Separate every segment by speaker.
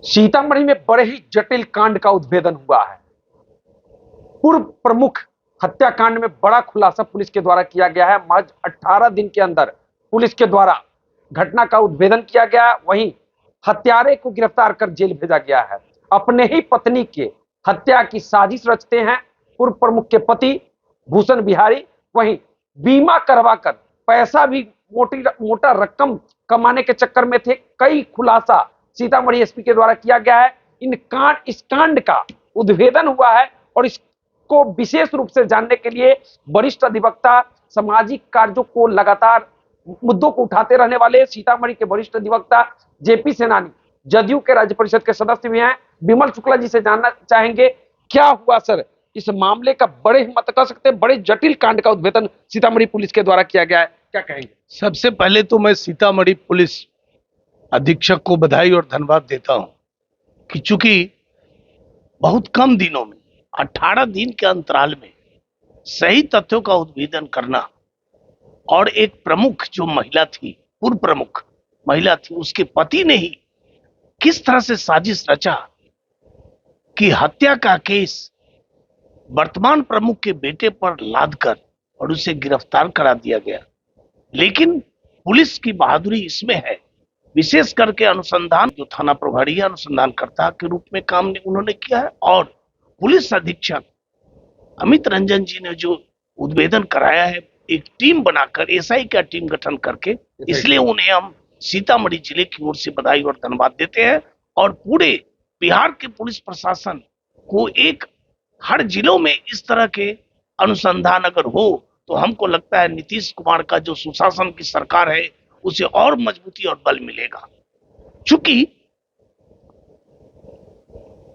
Speaker 1: सीतामढ़ी में बड़े ही जटिल कांड का उद्भेदन हुआ है। पूर्व प्रमुख हत्याकांड में बड़ा खुलासा पुलिस के द्वारा किया गया है। महज 18 दिन के अंदर पुलिस के द्वारा घटना का उद्भेदन किया गया। वहीं हत्यारे को गिरफ्तार कर जेल भेजा गया है। अपने ही पत्नी के हत्या की साजिश रचते हैं पूर्व प्रमुख के पति भूषण बिहारी। वहीं बीमा करवाकर पैसा भी मोटा रकम कमाने के चक्कर में थे। कई खुलासा सीतामढ़ी एसपी के द्वारा किया गया है। इस कांड का उद्भेदन हुआ है और इसको विशेष रूप से जानने के लिए वरिष्ठ अधिवक्ता, सामाजिक कार्यों को लगातार मुद्दों को उठाते रहने वाले सीतामढ़ी के वरिष्ठ अधिवक्ता जेपी सेनानी, जदयू के राज्य परिषद के सदस्य भी हैं, विमल शुक्ला जी से जानना चाहेंगे क्या हुआ सर इस मामले का। बड़े मत कह सकते हैं, बड़े जटिल कांड का उद्भेदन सीतामढ़ी पुलिस के द्वारा किया गया है, क्या कहेंगे?
Speaker 2: सबसे पहले तो मैं सीतामढ़ी पुलिस अधीक्षक को बधाई और धन्यवाद देता हूं कि चूंकि बहुत कम दिनों में 18 दिन के अंतराल में सही तथ्यों का उद्भेदन करना और एक प्रमुख जो महिला थी, पूर्व प्रमुख महिला थी, उसके पति ने ही किस तरह से साजिश रचा कि हत्या का केस वर्तमान प्रमुख के बेटे पर लादकर और उसे गिरफ्तार करा दिया गया। लेकिन पुलिस की बहादुरी इसमें है, विशेष करके अनुसंधान जो थाना प्रभारी अनुसंधानकर्ता के रूप में काम उन्होंने किया है और पुलिस अधीक्षक अमित रंजन जी ने जो उद्भेदन कराया है एक टीम बनाकर, एसआई का टीम गठन करके, इसलिए उन्हें हम सीतामढ़ी जिले की ओर से बधाई और धन्यवाद देते हैं। और पूरे बिहार के पुलिस प्रशासन को एक हर जिलों में इस तरह के अनुसंधान अगर हो तो हमको लगता है नीतीश कुमार का जो सुशासन की सरकार है उसे और मजबूती और बल मिलेगा। चूंकि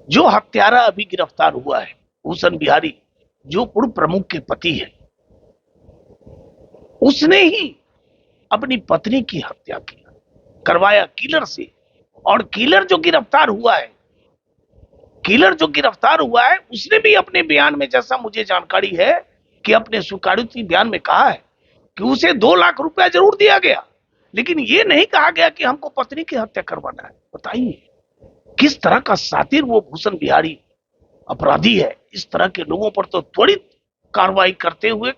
Speaker 2: जो हत्यारा अभी गिरफ्तार हुआ है भूषण बिहारी, जो पूर्व प्रमुख के पति है, उसने ही अपनी पत्नी की हत्या करवाया किलर से। और किलर जो गिरफ्तार हुआ है उसने भी अपने बयान में, जैसा मुझे जानकारी है कि अपने स्वीकारोक्ति बयान में कहा है कि उसे 2 लाख रुपया जरूर दिया गया, लेकिन ये नहीं कहा गया कि हमको पत्नी की हत्या करवाना है। बताइए किस तरह का शातिर वो भूषण बिहारी अपराधी है। इस तरह के लोगों पर तो त्वरित कार्रवाई करते हुए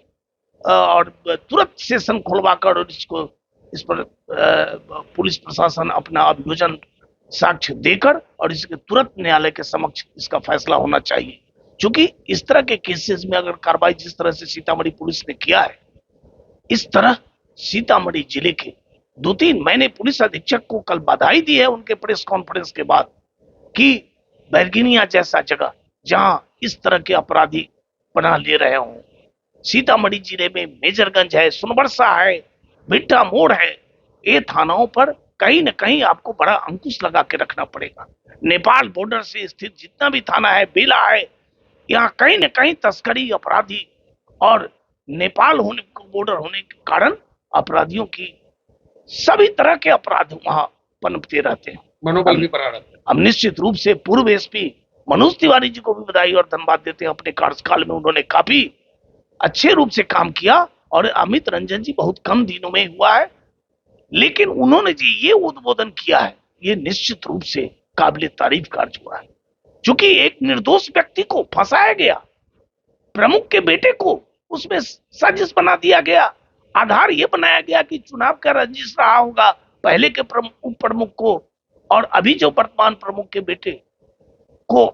Speaker 2: और तुरंत सेशन खुलवाकर और इस पर पुलिस प्रशासन अपना अभियोजन साक्ष्य देकर और इसके तुरंत न्यायालय के समक्ष इसका फैसला होना चाहिए। क्योंकि इस तरह के केसेस में अगर कार्रवाई जिस तरह से सीतामढ़ी पुलिस ने किया है, इस तरह सीतामढ़ी जिले के 2-3 मैंने पुलिस अधीक्षक को कल बधाई दी है उनके प्रेस कॉन्फ्रेंस के बाद कि बैरगिनिया जैसा जगह जहां इस तरह के अपराधी पनाह ले रहे हों, सीतामढ़ी जिले में मेजरगंज है, सुनबरसा है, भिट्टा मोड़ है, ये थानाओं पर कहीं न कहीं आपको बड़ा अंकुश लगा के रखना पड़ेगा। नेपाल बॉर्डर से स्थित जितना भी थाना है, बेला है, यहाँ कहीं न कहीं तस्करी, अपराधी और नेपाल बॉर्डर होने के कारण अपराधियों की सभी तरह के अपराध वहां पनपते रहते हैं,
Speaker 1: मनोबल भी बढ़ा रहता है।
Speaker 2: हम निश्चित रूप से पूर्व एसपी मनोज तिवारी जी को भी बधाई और धन्यवाद देते हैं। अपने कार्यकाल में उन्होंने काफी अच्छे रूप से काम किया और अमित रंजन जी बहुत कम दिनों में हुआ है, लेकिन उन्होंने जी ये उद्बोधन किया है, ये निश्चित रूप से काबिले तारीफ कार्य हुआ है। क्योंकि एक निर्दोष व्यक्ति को फंसाया गया, प्रमुख के बेटे को उसमें साजिश बना दिया गया, आधार ये बनाया गया कि चुनाव का रंजिश रहा होगा पहले के उप प्रमुख को और अभी जो वर्तमान प्रमुख के बेटे को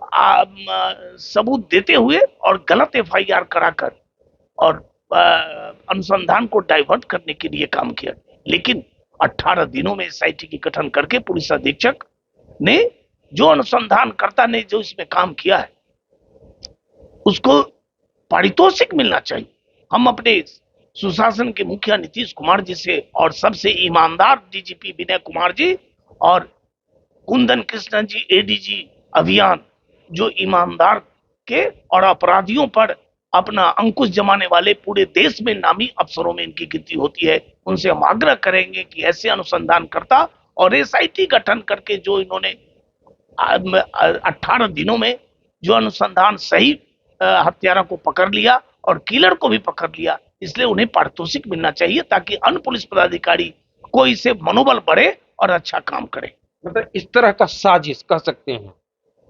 Speaker 2: सबूत देते हुए और गलत एफआईआर कराकर और अनुसंधान को डाइवर्ट करने के लिए काम किया। लेकिन 18 दिनों में एसआईटी की गठन करके पुलिस अधीक्षक ने, जो अनुसंधानकर्ता ने जो इसमें काम किया है, उसको पारितोषिक मिलना चाहिए। हम अपने सुशासन के मुखिया नीतीश कुमार जी से और सबसे ईमानदार डीजीपी विनय कुमार जी और कुंदन कृष्णन जी एडीजी अभियान, जो ईमानदार के और अपराधियों पर अपना अंकुश जमाने वाले पूरे देश में नामी अफसरों में इनकी गिनती होती है, उनसे हम आग्रह करेंगे कि ऐसे अनुसंधानकर्ता और एसआईटी गठन करके जो इन्होंने 18 दिनों में जो अनुसंधान सही हत्यारा को पकड़ लिया और किलर को भी पकड़ लिया, इसलिए उन्हें पारितोषिक मिलना चाहिए ताकि अन्य पुलिस पदाधिकारी को इससे मनोबल बढ़े और अच्छा काम करे।
Speaker 1: मतलब इस तरह का साजिश कह सकते हैं,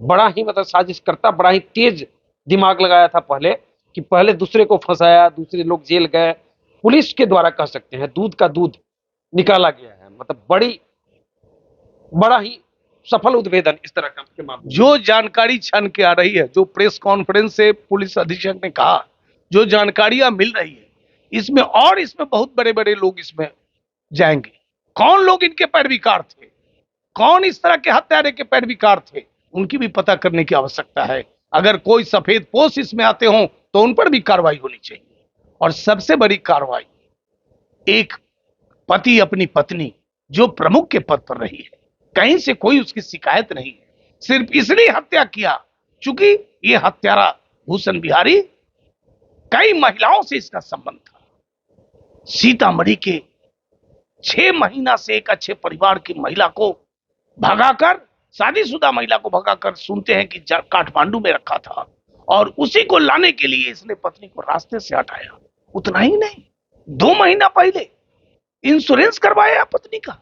Speaker 1: बड़ा ही मतलब साजिश करता, बड़ा ही तेज दिमाग लगाया था पहले, कि पहले दूसरे को फंसाया, दूसरे लोग जेल गए, पुलिस के द्वारा कह सकते हैं दूध का दूध निकाला गया है। मतलब बड़ा ही सफल उद्भेदन इस तरह का के मामले।
Speaker 2: जो जानकारी छन के आ रही है, जो प्रेस कॉन्फ्रेंस से पुलिस अधीक्षक ने कहा, जो जानकारियां मिल रही है, इसमें बहुत बड़े बड़े लोग इसमें जाएंगे। कौन लोग इनके पैरवीकार थे, कौन इस तरह के हत्यारे के पैरवीकार थे, उनकी भी पता करने की आवश्यकता है। अगर कोई सफेद पोश इसमें आते हों तो उन पर भी कार्रवाई होनी चाहिए। और सबसे बड़ी कार्रवाई, एक पति अपनी पत्नी जो प्रमुख के पद पर रही है, कहीं से कोई उसकी शिकायत नहीं है, सिर्फ इसलिए हत्या किया चूंकि ये हत्यारा भूषण बिहारी, कई महिलाओं से इसका संबंध था। सीतामढ़ी के 6 महीना से एक अच्छे परिवार की महिला को भगाकर, शादीशुदा महिला को भगाकर सुनते हैं कि काठमांडू में रखा था, और उसी को लाने के लिए इसने पत्नी को रास्ते से हटाया। उतना ही नहीं, 2 महीना पहले इंश्योरेंस करवाया पत्नी का,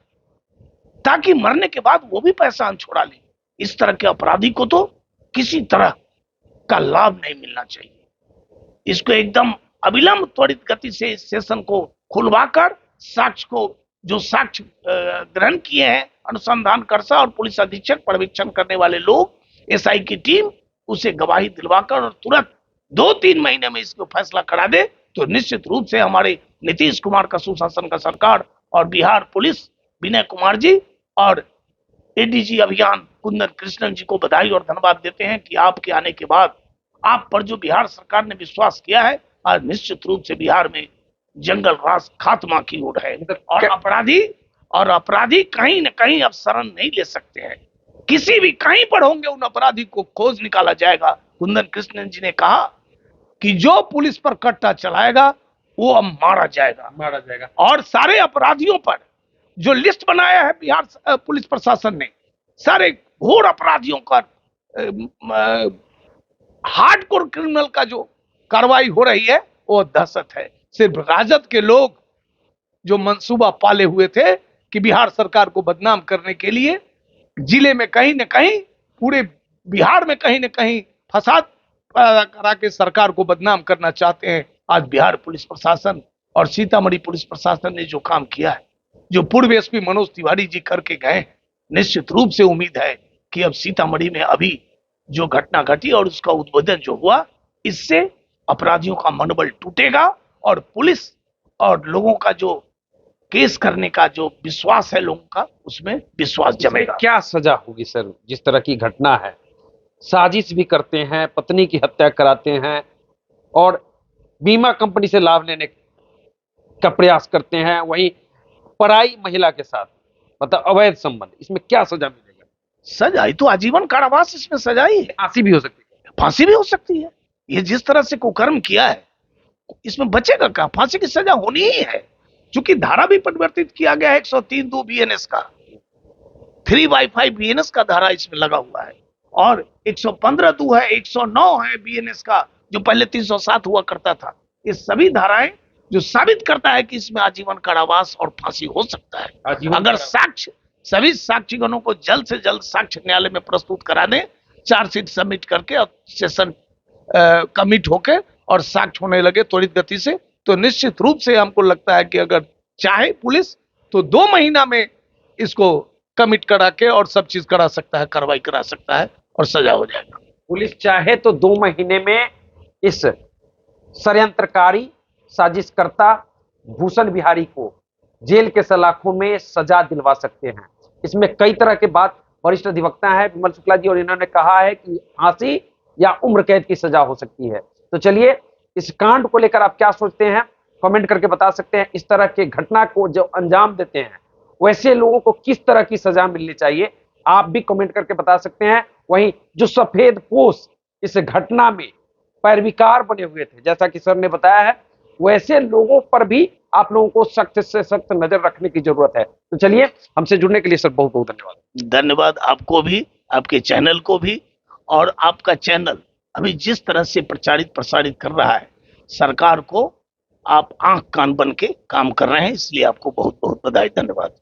Speaker 2: ताकि मरने के बाद वो भी पैसा छोड़ा ले। इस तरह के अपराधी को तो किसी तरह का लाभ नहीं मिलना चाहिए। इसको एकदम अविलंब त्वरित गति से इस सेशन को खुलवाकर साक्ष्य को, जो साक्ष्य ग्रहण किए हैं अनुसंधानकर्ता और पुलिस अधीक्षक, पर्यवेक्षण करने वाले लोग, एसआई की टीम, उसे गवाही दिलवाकर और तुरंत 2-3 महीने में इसको फैसला करा दे, तो निश्चित रूप से हमारे नीतीश कुमार का सुशासन का सरकार और बिहार पुलिस विनय कुमार जी और एडीजी अभियान कुंदन कृष्णन जी को बधाई और धन्यवाद देते हैं कि आपके आने के बाद आप पर जो बिहार सरकार ने विश्वास किया है, आज निश्चित रूप से बिहार में जंगल राज खात्मा की ओर है। और अपराधी कहीं न कहीं अब शरण नहीं ले सकते हैं। किसी भी कहीं पर होंगे, उन अपराधी को खोज निकाला जाएगा। कुंदन कृष्णन जी ने कहा कि जो पुलिस पर कट्टा चलाएगा वो अब मारा जाएगा। और सारे अपराधियों पर जो लिस्ट बनाया है बिहार पुलिस प्रशासन ने, सारे घोर अपराधियों का, हार्डकोर क्रिमिनल का जो कार्रवाई हो रही है वो दहशत है। सिर्फ राजद के लोग जो मंसूबा पाले हुए थे कि बिहार सरकार को बदनाम करने के लिए जिले में कहीं न कहीं, पूरे बिहार में कहीं न कहीं फसाद पैदा करा के सरकार को बदनाम करना चाहते हैं। आज बिहार पुलिस प्रशासन और सीतामढ़ी पुलिस प्रशासन ने जो काम किया है, जो पूर्व एसपी मनोज तिवारी जी करके गए, निश्चित रूप से उम्मीद है कि अब सीतामढ़ी में अभी जो घटना घटी और उसका उद्भेदन जो हुआ, इससे अपराधियों का मनोबल टूटेगा और पुलिस और लोगों का जो केस करने का जो विश्वास है लोगों का, उसमें विश्वास जमेगा।
Speaker 1: क्या सजा होगी सर? जिस तरह की घटना है, साजिश भी करते हैं, पत्नी की हत्या कराते हैं और बीमा कंपनी से लाभ लेने का प्रयास करते हैं, वहीं पराई महिला के साथ मतलब अवैध संबंध, इसमें क्या सजा मिलेगा?
Speaker 2: सजा तो आजीवन कारावास इसमें सजा ही है।
Speaker 1: फांसी भी हो सकती है।
Speaker 2: फांसी भी हो सकती है। ये जिस तरह से कुकर्म किया है, इसमें बचेगा क्या? फांसी की सजा होनी ही है, क्योंकि धारा भी परिवर्तित किया गया है 103(2) बीएनएस का, 3/5 बीएनएस का धारा इसमें लगा हुआ है, और 115(2) है, 109 है बीएनएस का, जो पहले 307 हुआ करता था। ये सभी धाराएं जो साबित करता है कि इसमें आजीवन कारावास और फांसी हो सकता है, अगर सभी साक्षीगणों को जल्द से जल्द साक्ष्य न्यायालय में प्रस्तुत करा दें, चार्जशीट सबमिट करके और सेशन कमिट होके और साक्ष्य होने लगे त्वरित गति से, तो निश्चित रूप से हमको लगता है कि अगर चाहे पुलिस तो 2 महीना में इसको कमिट करा के और सब चीज करा सकता है, कार्रवाई करा सकता है और सजा हो जाएगा।
Speaker 1: पुलिस चाहे तो 2 महीने में इस षड्यंत्रकारी साजिशकर्ता भूषण बिहारी को जेल के सलाखों में सजा दिलवा सकते हैं। इसमें कई तरह के बात वरिष्ठ अधिवक्ता है विमल शुक्ला जी, और इन्होंने कहा है कि फांसी या उम्र कैद की सजा हो सकती है। तो चलिए, इस कांड को लेकर आप क्या सोचते हैं, कमेंट करके बता सकते हैं। इस तरह के घटना को जो अंजाम देते हैं, वैसे लोगों को किस तरह की सजा मिलनी चाहिए, आप भी कमेंट करके बता सकते हैं। वहीं जो सफेद पोश इस घटना में पैरवीकार बने हुए थे, जैसा कि सर ने बताया है, वैसे लोगों पर भी आप लोगों को सख्त से सख्त नजर रखने की जरूरत है। तो चलिए, हमसे जुड़ने के लिए सर बहुत बहुत धन्यवाद।
Speaker 2: धन्यवाद आपको भी, आपके चैनल को भी। और आपका चैनल अभी जिस तरह से प्रचारित प्रसारित कर रहा है, सरकार को आप आंख कान बन के काम कर रहे हैं, इसलिए आपको बहुत बहुत बधाई, धन्यवाद।